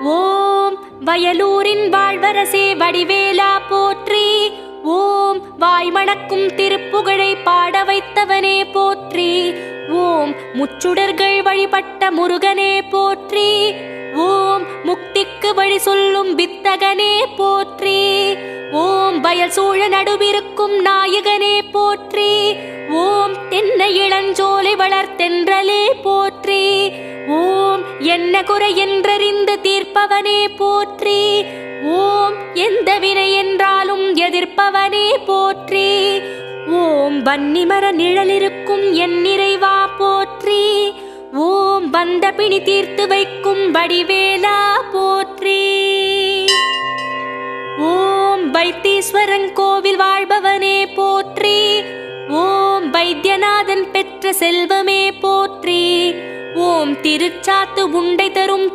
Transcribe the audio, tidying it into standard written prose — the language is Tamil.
ஓம் வயலூரின் வாழ்வரசே வடிவேலா போற்றி. ஓம் வாய்மணக்கும் திருப்புகழை பாட வைத்தவனே போற்றி. ஓம் முச்சுடர்கள் வழிபட்ட முருகனே போற்றி. ஓம் முக்திக்கு வழி சொல்லும் வித்தகனே போற்றி. ஓம் வயல் சூழ நடுவிருக்கும் நாயகனே போற்றி. ஓம் தென்னை இளஞ்சோலை வளர்த்தென்றலே போற்றி. ஓம் என்ன குறை என்றறிந்து தீர்ப்பவனே போற்றி. ஓம் எந்த வினை என்றாலும் எதிர்ப்பவனே போற்றி. ஓம் வன்னிமர நிழலிருக்கும் என் நிறைவா போற்றி. ஓம் வந்த பிணி தீர்த்து வைக்கும் வடிவேலா போற்றி. ஓம் வைத்தீஸ்வரன் கோவில் வாழ்பவனே போற்றி. ஓம் வைத்தியநாதன் பெற்ற செல்வமே போற்றி. ஓம் திருச்சாத்து உண்டை தரும்